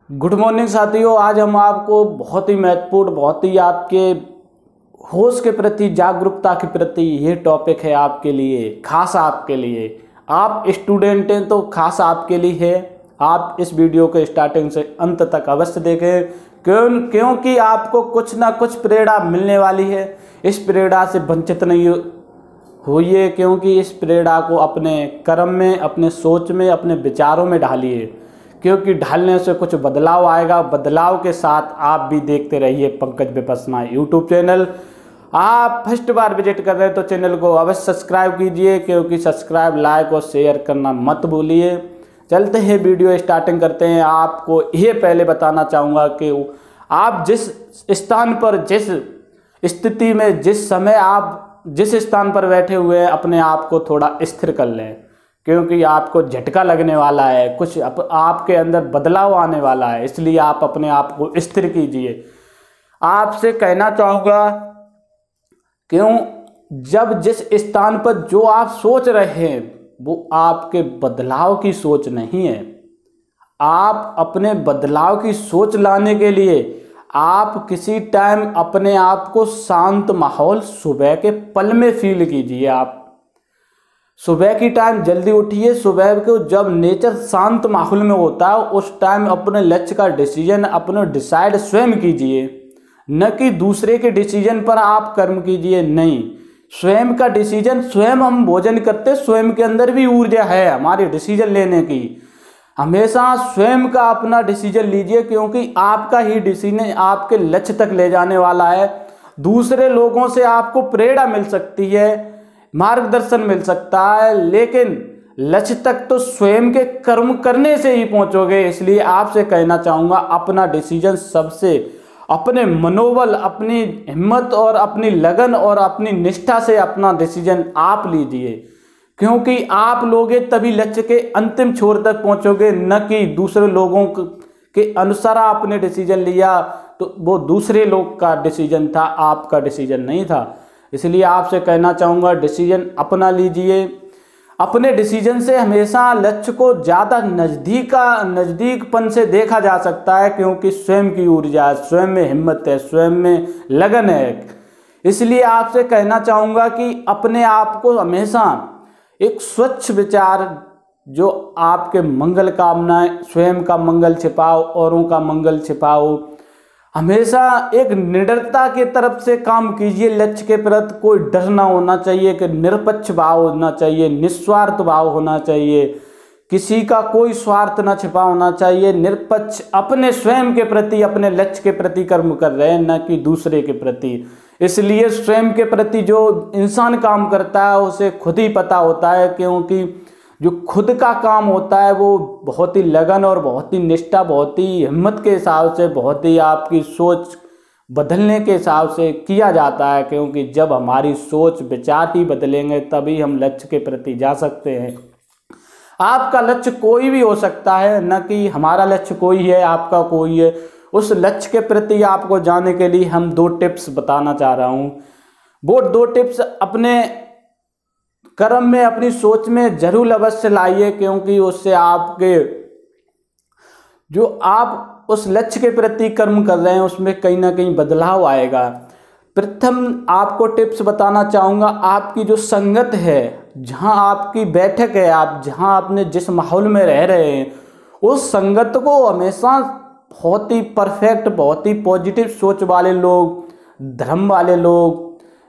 Good morning साथियों। आज हम आपको बहुत ही महत्वपूर्ण, बहुत ही आपके होश के प्रति, जागरूकता के प्रति ये टॉपिक है आपके लिए, खास आपके लिए। आप स्टूडेंट हैं तो खास आपके लिए है। आप इस वीडियो को स्टार्टिंग से अंत तक अवश्य देखें, क्योंकि आपको कुछ ना कुछ प्रेरणा मिलने वाली है। इस प्रेरणा से वंचित नहीं होइए, क्योंकि इस प्रेरणा को अपने कर्म में, अपने सोच में, अपने विचारों में ढालिए, क्योंकि ढालने से कुछ बदलाव आएगा। बदलाव के साथ आप भी देखते रहिए पंकज विपश्यना यूट्यूब चैनल। आप फर्स्ट बार विजिट कर रहे हैं तो चैनल को अवश्य सब्सक्राइब कीजिए, क्योंकि सब्सक्राइब, लाइक और शेयर करना मत भूलिए। चलते हैं, वीडियो स्टार्टिंग करते हैं। आपको ये पहले बताना चाहूँगा कि आप जिस स्थान पर, जिस स्थिति में, जिस समय आप जिस स्थान पर बैठे हुए हैं, अपने आप को थोड़ा स्थिर कर लें, क्योंकि आपको झटका लगने वाला है, कुछ आपके अंदर बदलाव आने वाला है। इसलिए आप अपने आप को स्थिर कीजिए। आपसे कहना चाहूँगा, क्यों, जब जिस स्थान पर जो आप सोच रहे हैं वो आपके बदलाव की सोच नहीं है। आप अपने बदलाव की सोच लाने के लिए आप किसी टाइम अपने आप को शांत माहौल सुबह के पल में फील कीजिए। आप सुबह की टाइम जल्दी उठिए। सुबह को जब नेचर शांत माहौल में होता है, उस टाइम अपने लक्ष्य का डिसीजन अपने डिसाइड स्वयं कीजिए, न कि दूसरे के डिसीजन पर आप कर्म कीजिए। नहीं, स्वयं का डिसीजन स्वयं हम भोजन करते, स्वयं के अंदर भी ऊर्जा है हमारे डिसीजन लेने की। हमेशा स्वयं का अपना डिसीजन लीजिए, क्योंकि आपका ही डिसीजन आपके लक्ष्य तक ले जाने वाला है। दूसरे लोगों से आपको प्रेरणा मिल सकती है, मार्गदर्शन मिल सकता है, लेकिन लक्ष्य तक तो स्वयं के कर्म करने से ही पहुंचोगे। इसलिए आपसे कहना चाहूँगा, अपना डिसीजन सबसे, अपने मनोबल, अपनी हिम्मत और अपनी लगन और अपनी निष्ठा से अपना डिसीजन आप लीजिए, क्योंकि आप लोगे तभी लक्ष्य के अंतिम छोर तक पहुंचोगे, न कि दूसरे लोगों के अनुसार आपने डिसीजन लिया तो वो दूसरे लोग का डिसीजन था, आपका डिसीजन नहीं था। इसलिए आपसे कहना चाहूँगा, डिसीजन अपना लीजिए। अपने डिसीजन से हमेशा लक्ष्य को ज़्यादा नज़दीकपन से देखा जा सकता है, क्योंकि स्वयं की ऊर्जा है, स्वयं में हिम्मत है, स्वयं में लगन है। इसलिए आपसे कहना चाहूँगा कि अपने आप को हमेशा एक स्वच्छ विचार, जो आपके मंगल कामनाएं, स्वयं का मंगल छिपाओ, औरों का मंगल छिपाओ। हमेशा एक निडरता की तरफ से काम कीजिए। लक्ष्य के प्रति कोई डर ना होना चाहिए, कि निरपेक्ष भाव होना चाहिए, निस्वार्थ भाव होना चाहिए, किसी का कोई स्वार्थ ना छिपा होना चाहिए। निरपेक्ष अपने स्वयं के प्रति, अपने लक्ष्य के प्रति कर्म कर रहे हैं, न कि दूसरे के प्रति। इसलिए स्वयं के प्रति जो इंसान काम करता है उसे खुद ही पता होता है, क्योंकि जो खुद का काम होता है वो बहुत ही लगन और बहुत ही निष्ठा, बहुत ही हिम्मत के हिसाब से, बहुत ही आपकी सोच बदलने के हिसाब से किया जाता है। क्योंकि जब हमारी सोच विचार ही बदलेंगे तभी हम लक्ष्य के प्रति जा सकते हैं। आपका लक्ष्य कोई भी हो सकता है, न कि हमारा लक्ष्य कोई है, आपका कोई है। उस लक्ष्य के प्रति आपको जाने के लिए हम 2 टिप्स बताना चाह रहा हूँ। वो 2 टिप्स अपने कर्म में, अपनी सोच में जरूर अवश्य लाइए, क्योंकि उससे आपके जो आप उस लक्ष्य के प्रति कर्म कर रहे हैं उसमें कहीं ना कहीं बदलाव आएगा। प्रथम आपको टिप्स बताना चाहूँगा, आपकी जो संगत है, जहाँ आपकी बैठक है, आप जहाँ अपने जिस माहौल में रह रहे हैं, उस संगत को हमेशा बहुत ही परफेक्ट, बहुत ही पॉजिटिव सोच वाले लोग, धर्म वाले लोग,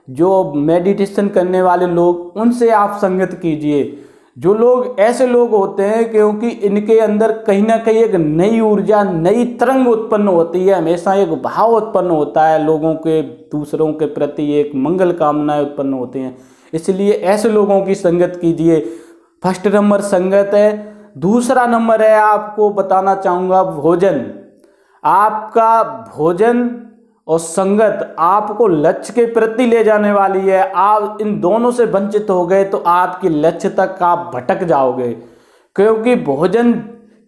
जो मेडिटेशन करने वाले लोग, उनसे आप संगत कीजिए। जो लोग ऐसे लोग होते हैं, क्योंकि इनके अंदर कहीं ना कहीं एक नई ऊर्जा, नई तरंग उत्पन्न होती है, हमेशा एक भाव उत्पन्न होता है लोगों के, दूसरों के प्रति एक मंगल कामनाएं उत्पन्न होती हैं। इसलिए ऐसे लोगों की संगत कीजिए। फर्स्ट नंबर संगत है। दूसरा नंबर है, आपको बताना चाहूँगा, भोजन। आपका भोजन और संगत आपको लक्ष्य के प्रति ले जाने वाली है। आप इन दोनों से वंचित हो गए तो आपके लक्ष्य तक आप भटक जाओगे, क्योंकि भोजन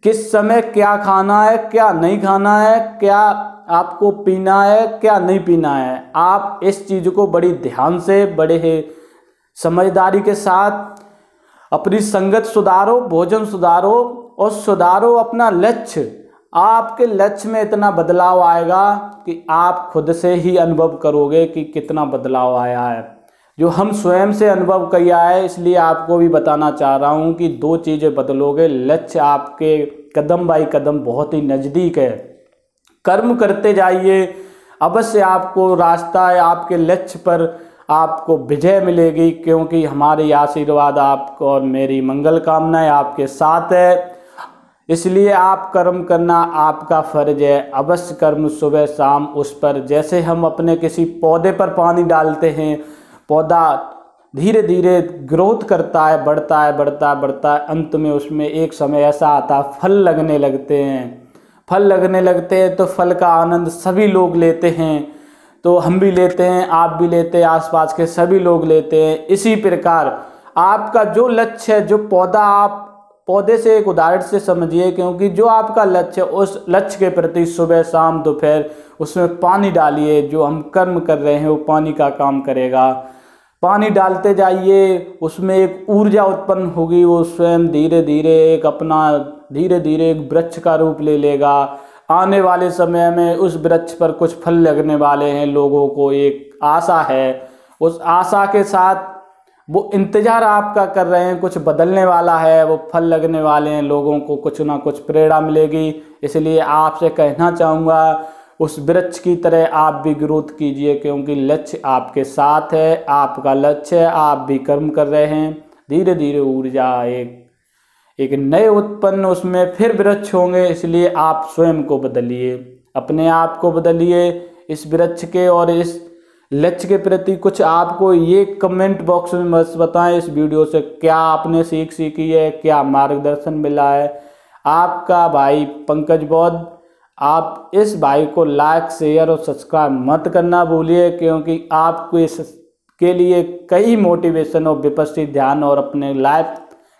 किस समय क्या खाना है, क्या नहीं खाना है, क्या आपको पीना है, क्या नहीं पीना है, आप इस चीज़ को बड़ी ध्यान से, बड़े समझदारी के साथ अपनी संगत सुधारो, भोजन सुधारो और सुधारो अपना लक्ष्य। आपके लक्ष्य में इतना बदलाव आएगा कि आप खुद से ही अनुभव करोगे कि कितना बदलाव आया है, जो हम स्वयं से अनुभव किया है। इसलिए आपको भी बताना चाह रहा हूँ कि 2 चीज़ें बदलोगे, लक्ष्य आपके कदम बाई कदम बहुत ही नज़दीक है। कर्म करते जाइए, अवश्य आपको रास्ता है, आपके लक्ष्य पर आपको विजय मिलेगी, क्योंकि हमारे आशीर्वाद आपको और मेरी मंगल कामनाएं आपके साथ है। इसलिए आप कर्म करना आपका फर्ज है। अवश्य कर्म सुबह शाम उस पर, जैसे हम अपने किसी पौधे पर पानी डालते हैं, पौधा धीरे धीरे ग्रोथ करता है, बढ़ता है बढ़ता है बढ़ता है, अंत में उसमें एक समय ऐसा आता है फल लगने लगते हैं। फल लगने लगते हैं तो फल का आनंद सभी लोग लेते हैं, तो हम भी लेते हैं, आप भी लेते हैं, आसपास के सभी लोग लेते हैं। इसी प्रकार आपका जो लक्ष्य है, जो पौधा, आप पौधे से एक उदाहरण से समझिए, क्योंकि जो आपका लक्ष्य है उस लक्ष्य के प्रति सुबह शाम दोपहर उसमें पानी डालिए। जो हम कर्म कर रहे हैं वो पानी का काम करेगा। पानी डालते जाइए, उसमें एक ऊर्जा उत्पन्न होगी, वो स्वयं धीरे धीरे एक वृक्ष का रूप ले लेगा। आने वाले समय में उस वृक्ष पर कुछ फल लगने वाले हैं, लोगों को एक आशा है, उस आशा के साथ वो इंतजार आपका कर रहे हैं, कुछ बदलने वाला है, वो फल लगने वाले हैं, लोगों को कुछ ना कुछ प्रेरणा मिलेगी। इसलिए आपसे कहना चाहूँगा, उस वृक्ष की तरह आप भी ग्रोथ कीजिए, क्योंकि लक्ष्य आपके साथ है, आपका लक्ष्य है, आप भी कर्म कर रहे हैं। धीरे धीरे ऊर्जा एक नए उत्पन्न उसमें फिर वृक्ष होंगे। इसलिए आप स्वयं को बदलिए, अपने आप को बदलिए, इस वृक्ष के और इस लक्ष्य के प्रति कुछ आपको ये कमेंट बॉक्स में बस बताएं, इस वीडियो से क्या आपने सीखी है, क्या मार्गदर्शन मिला है। आपका भाई पंकज बौद्ध। आप इस भाई को लाइक शेयर और सब्सक्राइब मत करना भूलिए, क्योंकि आपको इसके लिए कई मोटिवेशन और विपස්සी ध्यान और अपने लाइफ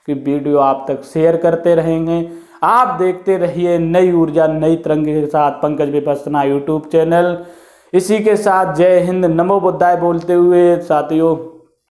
की वीडियो आप तक शेयर करते रहेंगे। आप देखते रहिए नई ऊर्जा नई तरंग के साथ पंकज विपस्सना यूट्यूब चैनल। इसी के साथ जय हिंद, नमो बुद्धाय बोलते हुए साथियों